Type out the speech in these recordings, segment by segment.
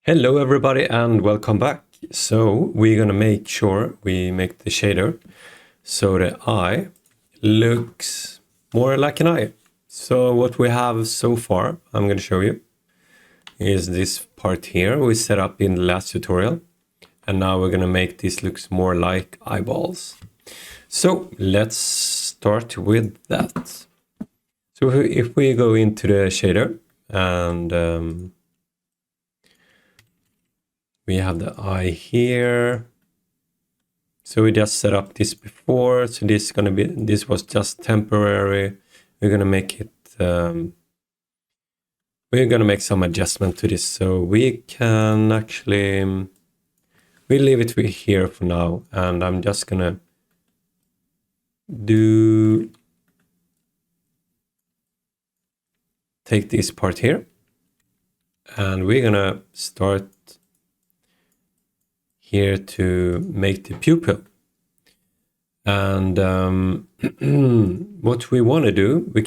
Hello everybody and welcome back. So we're gonna make sure we make the shader so the eye looks more like an eye. So what we have so far, I'm gonna show you, is this part here we set up in the last tutorial. And now we're gonna make this looks more like eyeballs. So let's start with that. So if we go into the shader and we have the eye here. So we just set up this before. So this was just temporary. We're gonna make it. We're gonna make some adjustment to this. So we can actually we leave it here for now, and I'm just gonna take this part here, and we're gonna start here to make the pupil. And what we want to do, we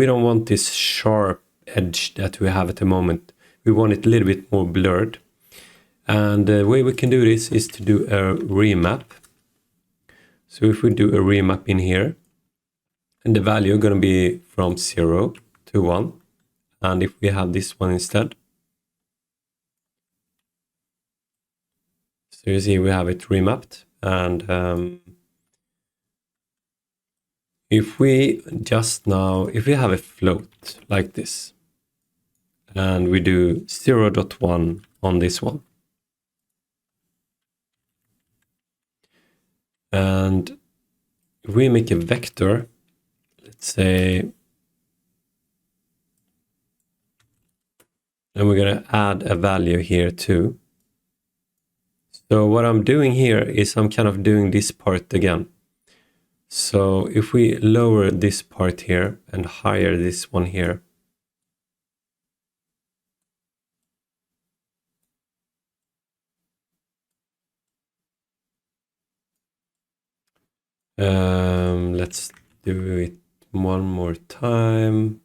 don't want this sharp edge that we have at the moment. We want it a little bit more blurred. And the way we can do this is to do a remap. So if we do a remap in here, and the value is going to be from 0 to 1. And if we have this one instead, so you see we have it remapped. And if we have a float like this, and we do 0.1 on this one, and if we make a vector, let's say, and we're going to add a value here too. So what I'm doing here is I'm kind of doing this part again. So if we lower this part here and higher this one here, let's do it one more time.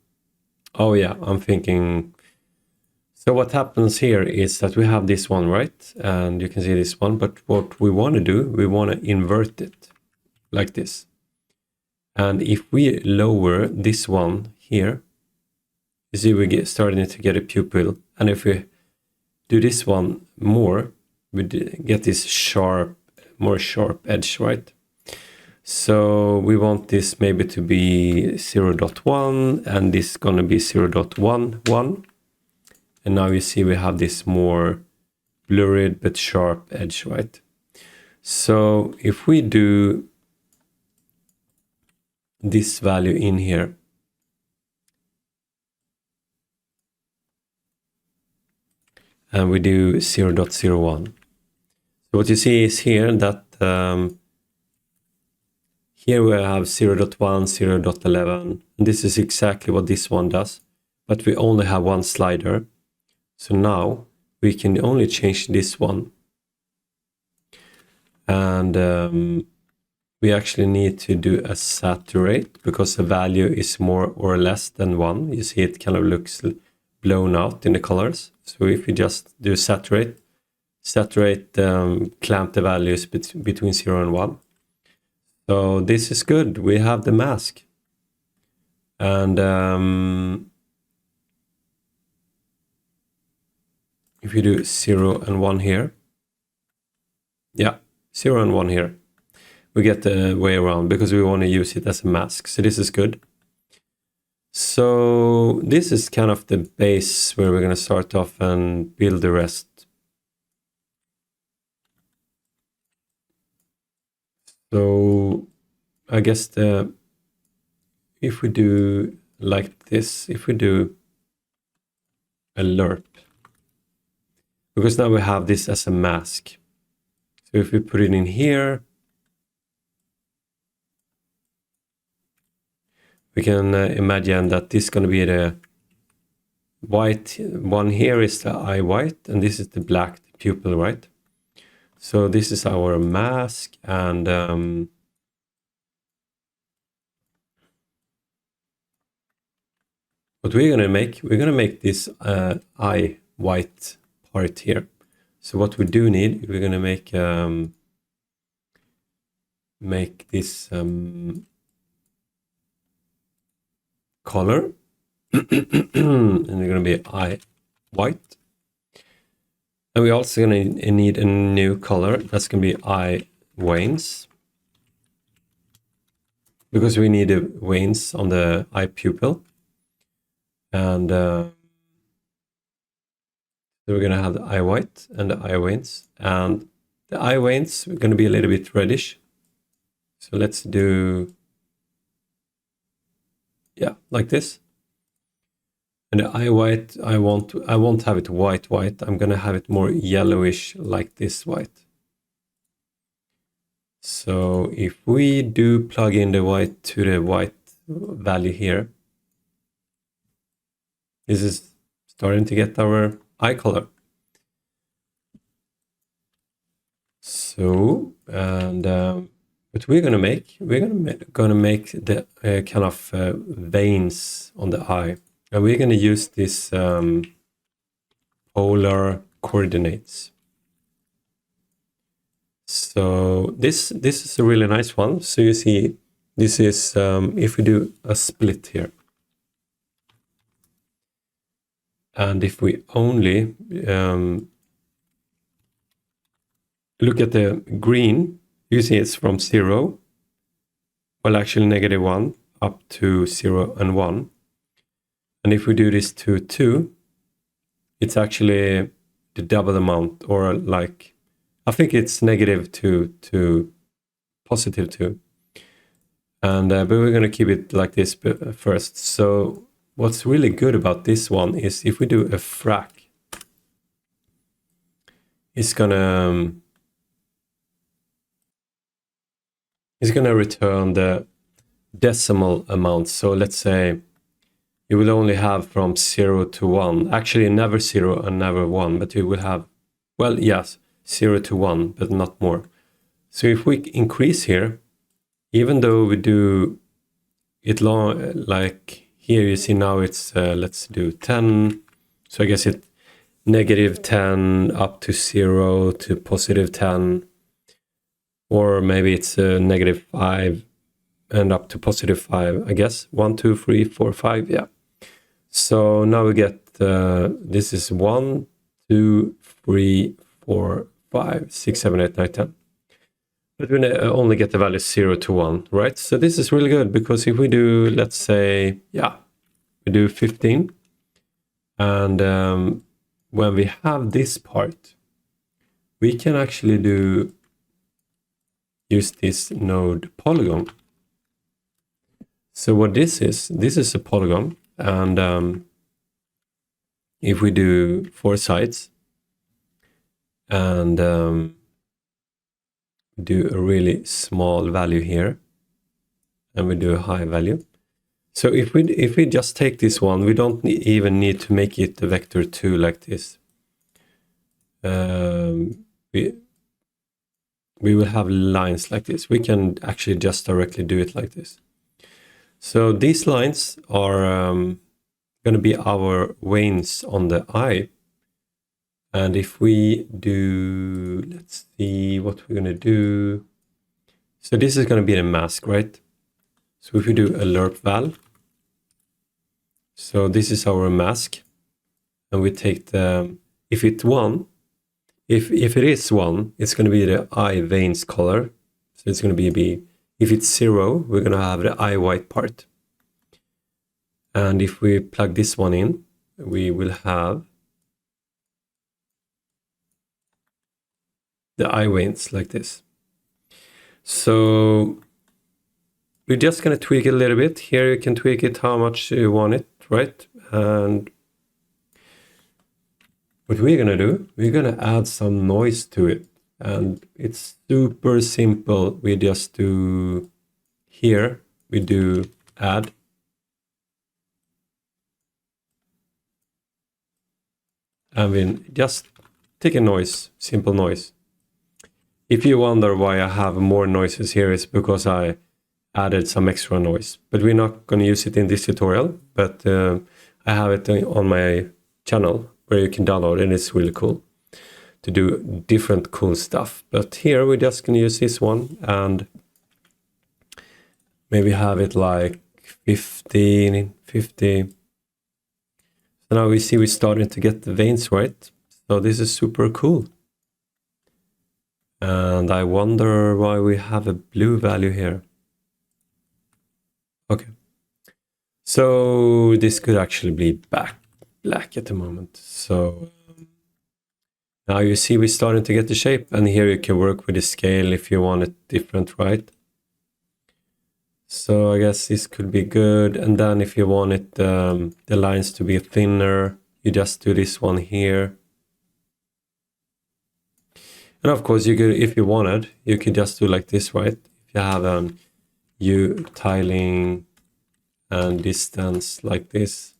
Oh yeah, I'm thinking. So what happens here is that we have this one, right? And you can see this one, but what we want to do, we want to invert it like this. And if we lower this one here, you see we starting to get a pupil. And if we do this one more, we get this more sharp edge, right? So we want this maybe to be 0.1, and this is going to be 0.11. And now you see we have this more blurred but sharp edge, right? So if we do this value in here, and we do 0.01. So what you see is here that here we have 0.1, 0.11, and this is exactly what this one does, but we only have one slider. So now we can only change this one. And we actually need to do a saturate because the value is more or less than 1. You see it kind of looks blown out in the colors. So if we just do saturate, clamp the values between 0 and 1. So this is good. We have the mask. And if you do 0 and 1 here, yeah, 0 and 1 here, we get the way around because we want to use it as a mask. So this is good. So this is kind of the base where we're going to start off and build the rest. So I guess if we do like this, if we do a lerp, because now we have this as a mask. So if we put it in here, we can imagine that this is going to be the white one here is the eye white, and this is the black pupil, right? So this is our mask, and what we're going to make this eye white part here. So what we do need, we're going to make this color, and they're going to be eye white. And we're also going to need a new color. That's going to be eye veins, because we need the veins on the eye pupil. And so we're going to have the eye white and the eye veins. And the eye veins are going to be a little bit reddish. So let's do, yeah, like this. And the eye white, I won't have it white. I'm going to have it more yellowish, like this white. So if we do plug in the white to the white value here, this is starting to get our eye color. So, and what we're gonna make, gonna make the kind of veins on the eye, and we're gonna use this polar coordinates. So this is a really nice one. So you see, this is if we do a split here, and if we only look at the green, you see it's from 0, well actually -1 up to 0 and 1. And if we do this to 2, it's actually the double amount, or like, I think it's -2 to +2. And but we're going to keep it like this first. So what's really good about this one is if we do a frac, it's gonna return the decimal amount. So let's say you will only have from 0 to 1. Actually, never 0 and never 1, but you will have, well, yes, 0 to 1, but not more. So if we increase here, even though we do it long, like here you see now it's, let's do 10. So I guess it -10 up to 0 to +10. Or maybe it's -5 and up to +5, I guess. 1, 2, 3, 4, 5, yeah. So now we get, this is 1, 2, 3, 4, 5, 6, 7, 8, 9, 10. But we only get the value 0 to 1, right? So this is really good, because if we do, let's say, yeah, we do 15. And when we have this part, we can actually use this node polygon. So what this is a polygon, and if we do 4 sides and do a really small value here, and we do a high value. So if we just take this one, we don't even need to make it a vector 2 like this. We will have lines like this. We can actually just directly do it like this. So these lines are going to be our veins on the eye. And if we do, let's see what we're going to do. So this is going to be the mask, right? So if we do a lerp val, so this is our mask, and we take the, if it is 1, it's going to be the eye veins color. So it's going to be, if it's 0, we're going to have the eye white part. And if we plug this one in, we will have the eye veins like this. So we're just going to tweak it a little bit. Here you can tweak it how much you want it, right? And what we're going to do, we're going to add some noise to it. And it's super simple. We just do, here we do add. And we just take a noise, simple noise. If you wonder why I have more noises here, it's because I added some extra noise. But we're not going to use it in this tutorial, but I have it on my channel where you can download it, and it's really cool to do different cool stuff. But here we're just gonna use this one and maybe have it like 50. So now we see we're starting to get the veins right. So this is super cool. And I wonder why we have a blue value here. Okay. So this could actually be black at the moment. So now you see we're starting to get the shape, and here you can work with the scale if you want it different, right? So I guess this could be good. And then if you want it, the lines to be thinner, you just do this one here. And of course, you could, if you wanted, you could just do like this, right? If you have U tiling and distance like this,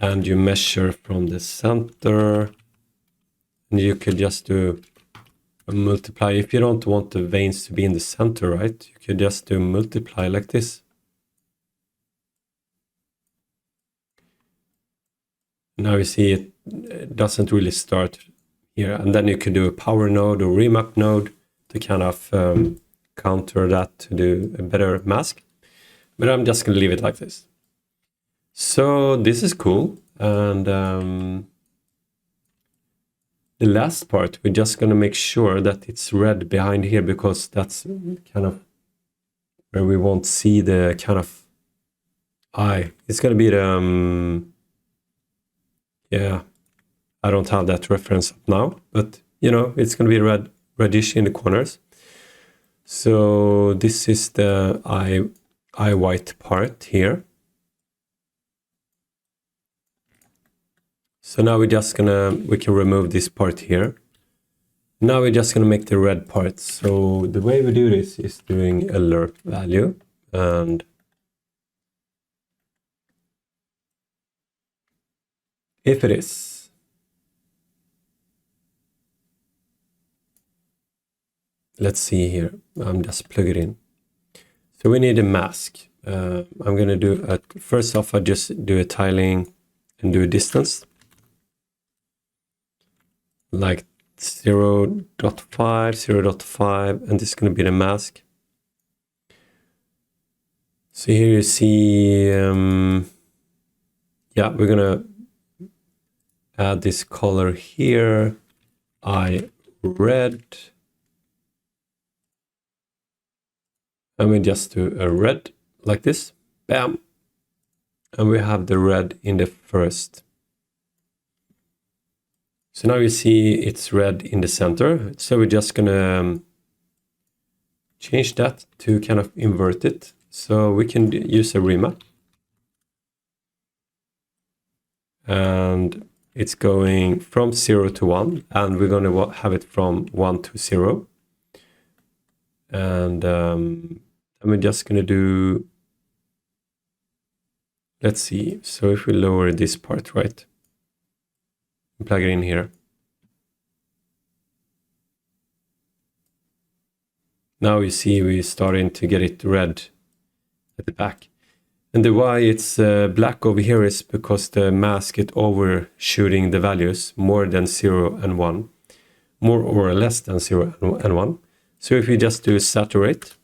and you measure from the center, and you could just do a multiply. If you don't want the veins to be in the center, right, you could just do multiply like this. Now you see it doesn't really start here, and then you could do a power node or remap node to kind of counter that to do a better mask. But I'm just gonna leave it like this. So this is cool, and the last part, we're just gonna make sure that it's red behind here, because that's kind of where we won't see the kind of eye. It's gonna be the, yeah, I don't have that reference up now, but you know, it's gonna be reddish in the corners. So this is the eye white part here. So now we can remove this part here. Now we're just gonna make the red part. So the way we do this is doing a lerp value, and if it is, let's see here, I'm just plug it in. So we need a mask. I'm gonna do first off, I just do a tiling and do a distance. Like 0.5, 0.5, and this is going to be the mask. So here you see, yeah, we're going to add this color here, eye red. And we just do a red like this, bam. And we have the red in the first. So now you see it's red in the center. So we're just gonna change that to kind of invert it. So we can use a remap. And it's going from 0 to 1. And we're gonna have it from 1 to 0. And we're just gonna do, let's see. So if we lower this part, right? Plug it in here. Now you see we're starting to get it red at the back. And the why it's black over here is because the mask is overshooting the values more than 0 and 1. More or less than 0 and 1. So if we just do saturate,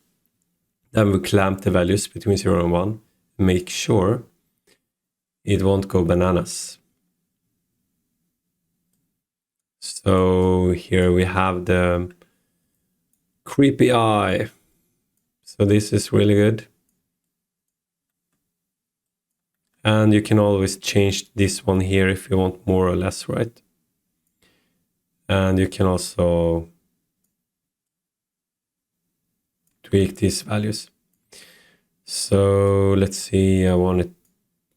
then we clamp the values between 0 and 1. Make sure it won't go bananas. So here we have the creepy eye. So this is really good. And you can always change this one here if you want more or less, right? And you can also tweak these values. So let's see, I want to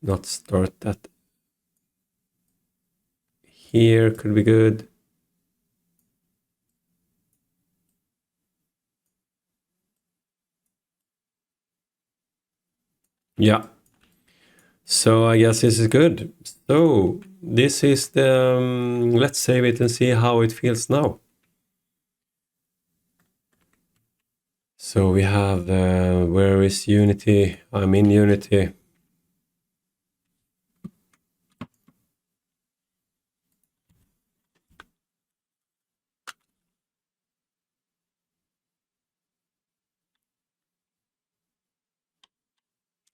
not start that. Here could be good. Yeah. So I guess this is good. So this is the, let's save it and see how it feels now. So we have, where is Unity? I'm in Unity.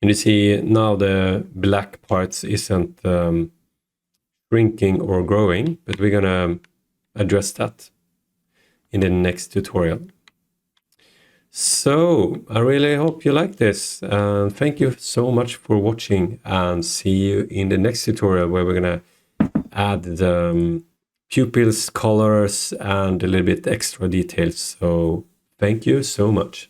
And you see now the black parts isn't shrinking or growing, but we're gonna address that in the next tutorial. So I really hope you like this, and thank you so much for watching, and see you in the next tutorial where we're gonna add the pupils, colors, and a little bit extra details. So thank you so much.